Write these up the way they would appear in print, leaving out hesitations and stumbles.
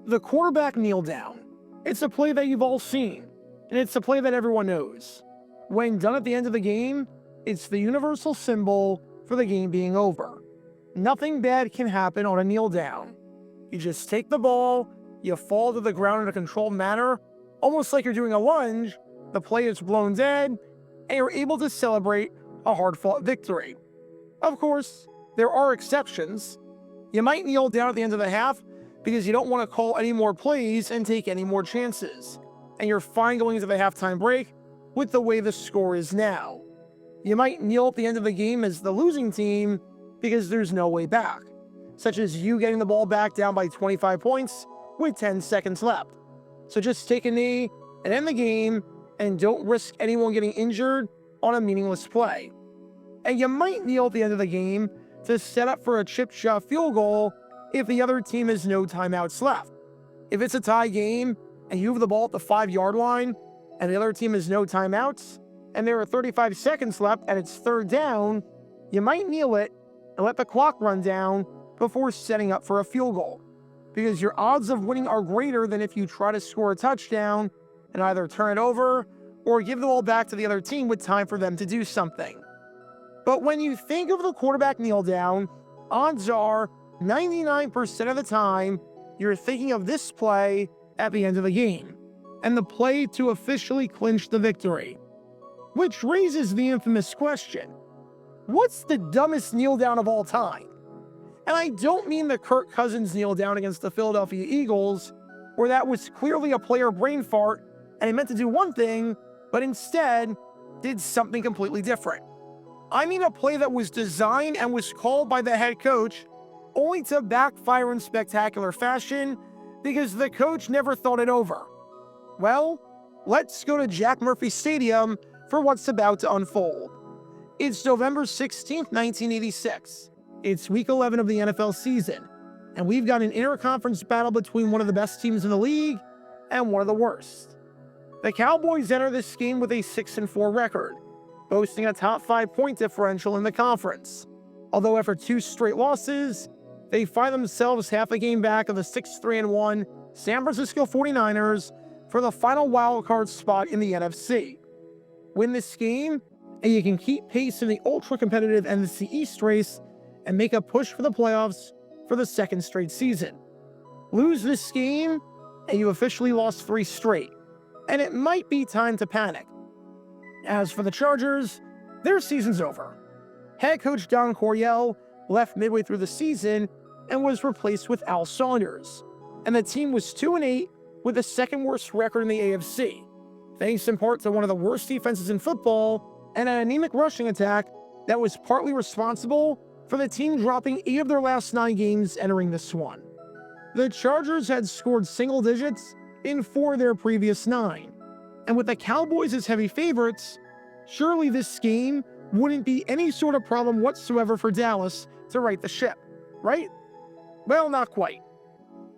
The quarterback kneel down. It's a play that you've all seen, and it's a play that everyone knows. When done at the end of the game, it's the universal symbol for the game being over. Nothing bad can happen on a kneel down. You just take the ball, you fall to the ground in a controlled manner, almost like you're doing a lunge, the play is blown dead, and you're able to celebrate a hard-fought victory. Of course, there are exceptions. You might kneel down at the end of the half because you don't want to call any more plays and take any more chances, and you're fine going into the halftime break with the way the score is now. You might kneel at the end of the game as the losing team because there's no way back, such as you getting the ball back down by 25 points with 10 seconds left. So just take a knee and end the game, and don't risk anyone getting injured on a meaningless play. And you might kneel at the end of the game to set up for a chip shot field goal if the other team has no timeouts left. If it's a tie game and you have the ball at the 5-yard line and the other team has no timeouts and there are 35 seconds left and it's third down, you might kneel it and let the clock run down before setting up for a field goal, because your odds of winning are greater than if you try to score a touchdown and either turn it over or give the ball back to the other team with time for them to do something. But when you think of the quarterback kneel down, odds are 99% of the time you're thinking of this play at the end of the game, and the play to officially clinch the victory. Which raises the infamous question, what's the dumbest kneel down of all time? And I don't mean the Kirk Cousins kneel down against the Philadelphia Eagles, where that was clearly a player brain fart and he meant to do one thing, but instead did something completely different. I mean a play that was designed and was called by the head coach only to backfire in spectacular fashion because the coach never thought it over. Well, let's go to Jack Murphy Stadium for what's about to unfold. It's November 16th, 1986. It's week 11 of the NFL season, and we've got an interconference battle between one of the best teams in the league and one of the worst. The Cowboys enter this game with a 6-4 record, boasting a top 5 point differential in the conference. Although after 2 straight losses, they find themselves half a game back of the 6-3-1 San Francisco 49ers for the final wildcard spot in the NFC. Win this game, and you can keep pace in the ultra-competitive NFC East race and make a push for the playoffs for the 2nd straight season. Lose this game, and you officially lost 3 straight, and it might be time to panic. As for the Chargers, their season's over. Head coach Don Coryell left midway through the season and was replaced with Al Saunders, and the team was 2-8 with the 2nd worst record in the AFC, thanks in part to one of the worst defenses in football and an anemic rushing attack that was partly responsible for the team dropping 8 of their last 9 games entering this one. The Chargers had scored single digits in 4 of their previous 9, and with the Cowboys as heavy favorites, surely this game wouldn't be any sort of problem whatsoever for Dallas to right the ship, right? Well, not quite.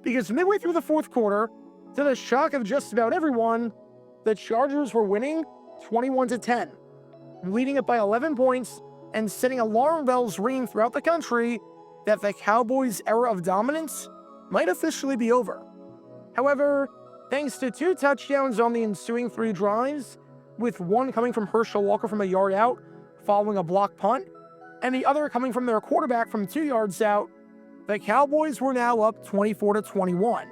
Because midway through the 4th quarter, to the shock of just about everyone, the Chargers were winning 21-10, leading it by 11 points and setting alarm bells ringing throughout the country that the Cowboys' era of dominance might officially be over. However, thanks to 2 touchdowns on the ensuing 3 drives, with one coming from Herschel Walker from a yard out following a blocked punt, and the other coming from their quarterback from 2 yards out, the Cowboys were now up 24-21.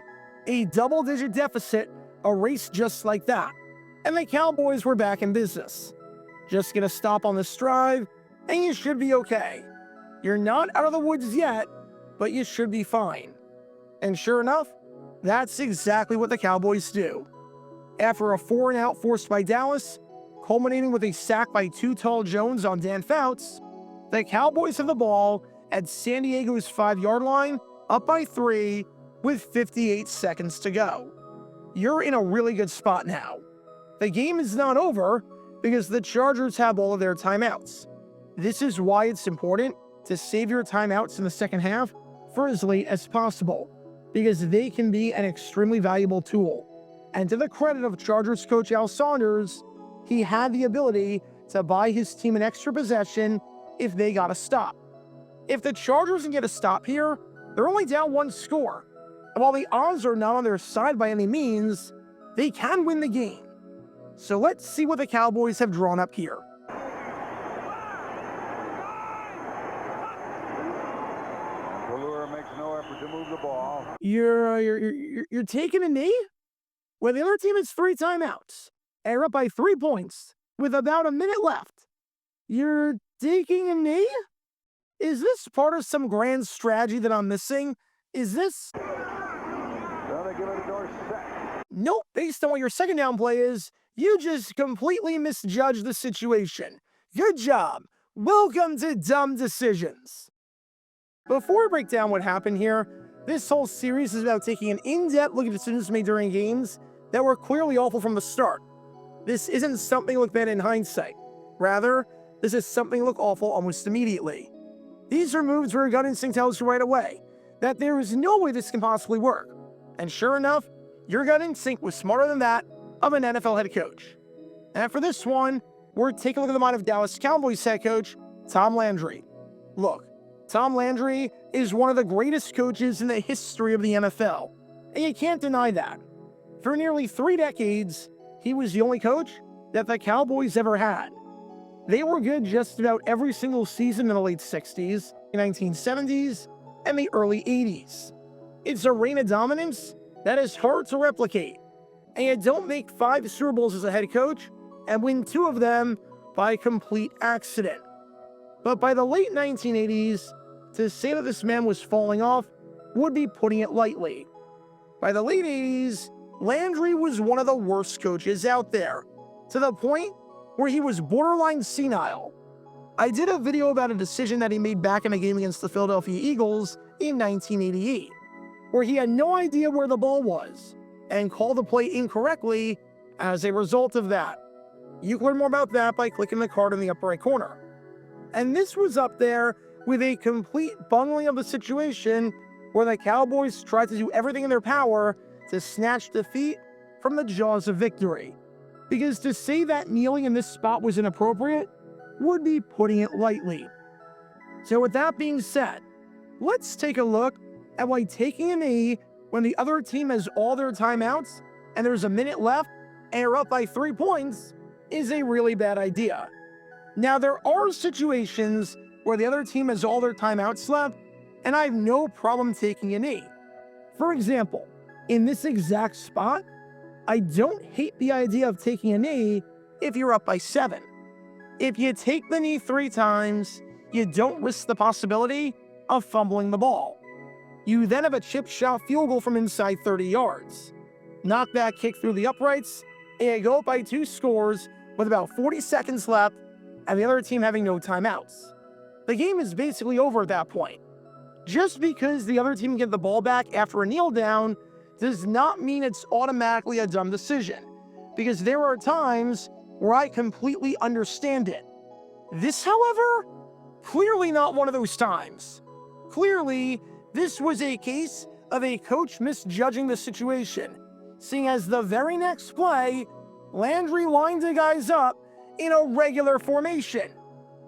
A double-digit deficit erased just like that, and the Cowboys were back in business. Just get a stop on this drive, and you should be okay. You're not out of the woods yet, but you should be fine. And sure enough, that's exactly what the Cowboys do. After a 4-and-out forced by Dallas, culminating with a sack by Too Tall Jones on Dan Fouts, the Cowboys have the ball at San Diego's 5-yard line, up by 3, with 58 seconds to go. You're in a really good spot now. The game is not over because the Chargers have all of their timeouts. This is why it's important to save your timeouts in the second half for as late as possible, because they can be an extremely valuable tool. And to the credit of Chargers coach Al Saunders, he had the ability to buy his team an extra possession if they got a stop. If the Chargers can get a stop here, they're only down 1 score, And while the odds are not on their side by any means, they can win the game. So let's see what the Cowboys have drawn up here. Makes no effort to move the ball. You're taking a knee? When the other team has 3 timeouts, and you're up by 3 points with about a minute left. You're taking a knee? Is this part of some grand strategy that I'm missing? Is this... Gonna give it a Dorsett. Nope, based on what your second down play is, you just completely misjudged the situation. Good job. Welcome to Dumb Decisions. Before we break down what happened here, this whole series is about taking an in-depth look at decisions made during games that were clearly awful from the start. This isn't something look bad in hindsight. Rather, this is something look awful almost immediately. These are moves where your gut instinct tells you right away that there is no way this can possibly work. And sure enough, your gut instinct was smarter than that of an NFL head coach. And for this one, we're taking a look at the mind of Dallas Cowboys head coach, Tom Landry. Look, Tom Landry is one of the greatest coaches in the history of the NFL, and you can't deny that. For nearly 3 decades, he was the only coach that the Cowboys ever had. They were good just about every single season in the late 60s, 1970s, and the early 80s. It's a reign of dominance that is hard to replicate, and you don't make 5 Super Bowls as a head coach and win 2 of them by complete accident. But by the late 1980s, to say that this man was falling off would be putting it lightly. By the late 80s, Landry was one of the worst coaches out there, to the point where he was borderline senile. I did a video about a decision that he made back in a game against the Philadelphia Eagles in 1988, where he had no idea where the ball was and called the play incorrectly as a result of that. You can learn more about that by clicking the card in the upper right corner. And this was up there with a complete bungling of the situation where the Cowboys tried to do everything in their power to snatch defeat from the jaws of victory. Because to say that kneeling in this spot was inappropriate would be putting it lightly. So with that being said, let's take a look at why taking a knee when the other team has all their timeouts and there's a minute left and you're up by 3 points is a really bad idea. Now, there are situations where the other team has all their timeouts left, and I have no problem taking a knee. For example, in this exact spot, I don't hate the idea of taking a knee if you're up by 7. If you take the knee 3 times, you don't risk the possibility of fumbling the ball. You then have a chip shot field goal from inside 30 yards. Knock that kick through the uprights, and you go up by 2 scores with about 40 seconds left, and the other team having no timeouts. The game is basically over at that point. Just because the other team can get the ball back after a kneel down does not mean it's automatically a dumb decision, because there are times where I completely understand it. This, however, clearly not one of those times. Clearly, this was a case of a coach misjudging the situation, seeing as the very next play, Landry lined the guys up in a regular formation.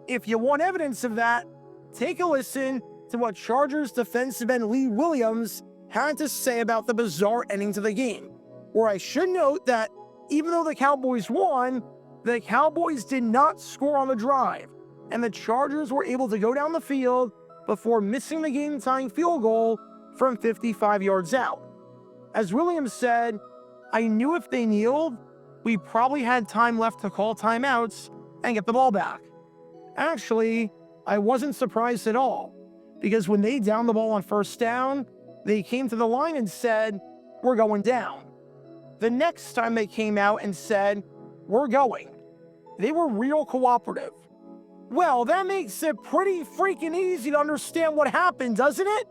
If you want evidence of that, take a listen to what Chargers defensive end Lee Williams had to say about the bizarre ending to the game, where I should note that even though the Cowboys won, the Cowboys did not score on the drive, and the Chargers were able to go down the field before missing the game-tying field goal from 55 yards out. As Williams said, "I knew if they kneeled, we probably had time left to call timeouts and get the ball back." Actually, I wasn't surprised at all, because when they downed the ball on first down, they came to the line and said, "We're going down." The next time they came out and said, "We're going," they were real cooperative. Well, that makes it pretty freaking easy to understand what happened, doesn't it?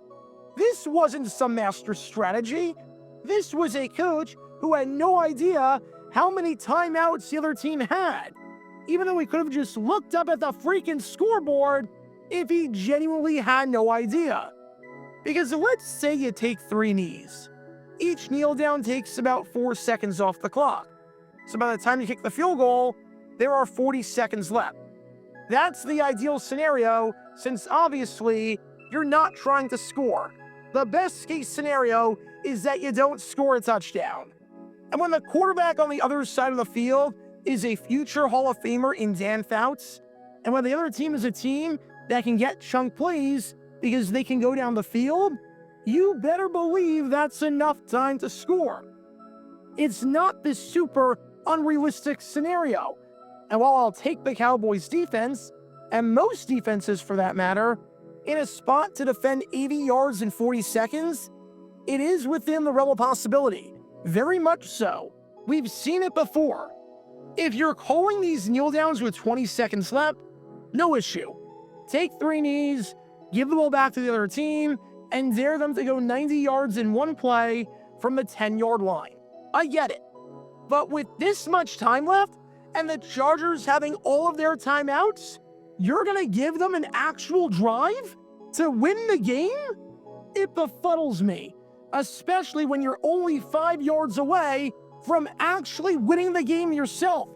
This wasn't some master strategy. This was a coach who had no idea how many timeouts the other team had, even though he could have just looked up at the freaking scoreboard if he genuinely had no idea. Because let's say you take 3 knees. Each kneel down takes about 4 seconds off the clock. So by the time you kick the field goal, there are 40 seconds left. That's the ideal scenario, since obviously you're not trying to score. The best case scenario is that you don't score a touchdown. And when the quarterback on the other side of the field is a future Hall of Famer in Dan Fouts, and when the other team is a team that can get chunk plays because they can go down the field, you better believe that's enough time to score. It's not this super unrealistic scenario. And while I'll take the Cowboys defense, and most defenses for that matter, in a spot to defend 80 yards in 40 seconds, it is within the realm of possibility. Very much so. We've seen it before. If you're calling these kneel downs with 20 seconds left, no issue. Take 3 knees, give the ball back to the other team, and dare them to go 90 yards in one play from the 10-yard line. I get it. But with this much time left, and the Chargers having all of their timeouts, you're going to give them an actual drive to win the game? It befuddles me, especially when you're only 5 yards away from actually winning the game yourself.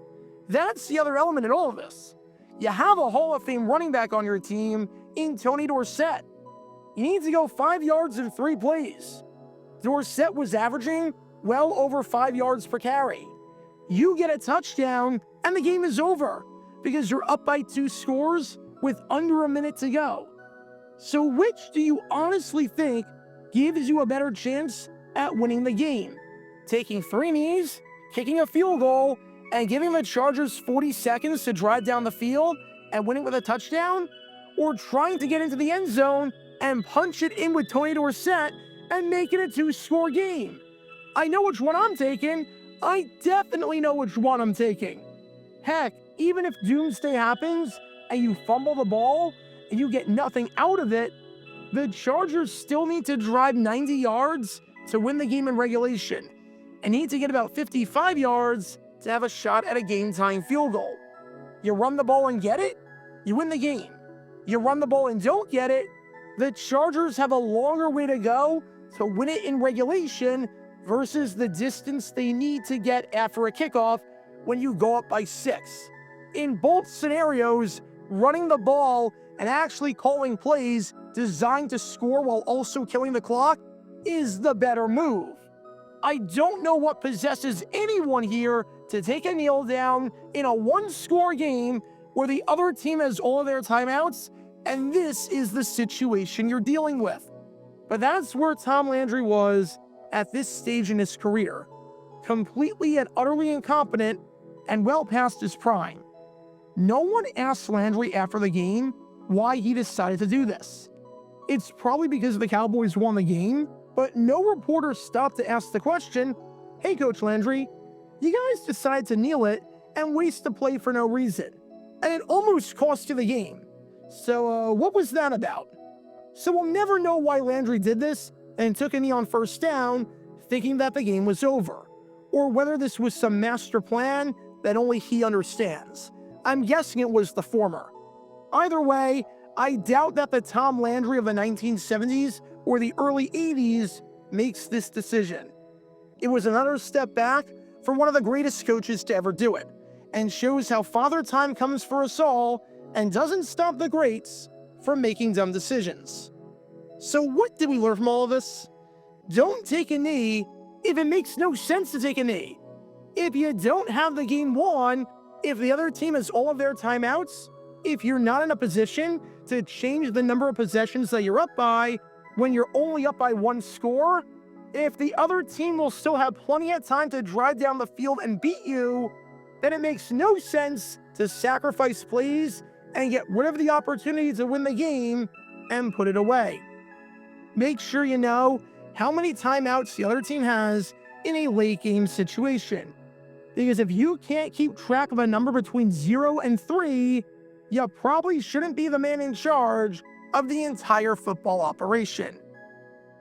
That's the other element in all of this. You have a Hall of Fame running back on your team in Tony Dorsett. You need to go 5 yards in 3 plays. Dorsett was averaging well over 5 yards per carry. You get a touchdown, and the game is over because you're up by 2 scores with under a minute to go. So which do you honestly think gives you a better chance at winning the game? Taking 3 knees, kicking a field goal, and giving the Chargers 40 seconds to drive down the field and winning with a touchdown? Or trying to get into the end zone and punch it in with Tony Dorsett and make it a 2-score game? I know which one I'm taking. I definitely know which one I'm taking. Heck, even if doomsday happens and you fumble the ball and you get nothing out of it, the Chargers still need to drive 90 yards to win the game in regulation and need to get about 55 yards to have a shot at a game-tying field goal. You run the ball and get it, you win the game. You run the ball and don't get it, the Chargers have a longer way to go to win it in regulation versus the distance they need to get after a kickoff when you go up by 6. In both scenarios, running the ball and actually calling plays designed to score while also killing the clock is the better move. I don't know what possesses anyone here to take a kneel down in a 1-score game where the other team has all of their timeouts, and this is the situation you're dealing with. But that's where Tom Landry was at this stage in his career, completely and utterly incompetent and well past his prime. No one asked Landry after the game why he decided to do this. It's probably because the Cowboys won the game, but no reporter stopped to ask the question, "Hey, Coach Landry, you guys decided to kneel it and waste the play for no reason, and it almost cost you the game. So what was that about?" So we'll never know why Landry did this and took a knee on first down, thinking that the game was over, or whether this was some master plan that only he understands. I'm guessing it was the former. Either way, I doubt that the Tom Landry of the 1970s or the early 80s makes this decision. It was another step back from one of the greatest coaches to ever do it, and shows how Father Time comes for us all and doesn't stop the greats from making dumb decisions. So what did we learn from all of this? Don't take a knee if it makes no sense to take a knee. If you don't have the game won, if the other team has all of their timeouts, if you're not in a position to change the number of possessions that you're up by when you're only up by 1 score, if the other team will still have plenty of time to drive down the field and beat you, then it makes no sense to sacrifice plays and get rid of the opportunity to win the game and put it away. Make sure you know how many timeouts the other team has in a late game situation. Because if you can't keep track of a number between 0 and 3, you probably shouldn't be the man in charge of the entire football operation.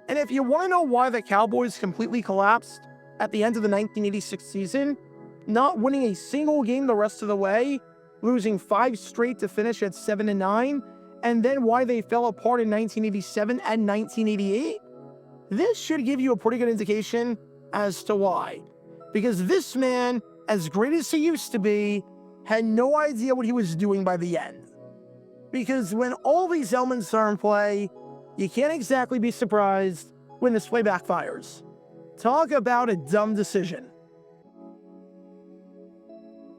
And if you want to know why the Cowboys completely collapsed at the end of the 1986 season, not winning a single game the rest of the way, losing 5 straight to finish at 7-9, and then why they fell apart in 1987 and 1988, this should give you a pretty good indication as to why. Because this man, as great as he used to be, had no idea what he was doing by the end. Because when all these elements are in play, You can't exactly be surprised when this play backfires. Talk about a dumb decision.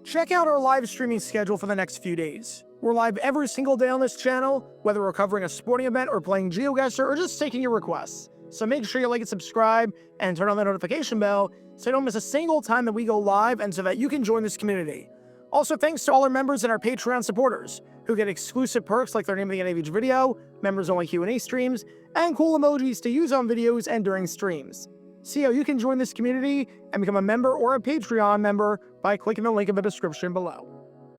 Check out our live streaming schedule for the next few days. We're live every single day on this channel, whether we're covering a sporting event or playing GeoGuessr or just taking your requests. So make sure you like and subscribe and turn on the notification bell so you don't miss a single time that we go live and so that you can join this community. Also, thanks to all our members and our Patreon supporters who get exclusive perks like their name at the end of each video, members-only Q&A streams, and cool emojis to use on videos and during streams. See how you can join this community and become a member or a Patreon member by clicking the link in the description below.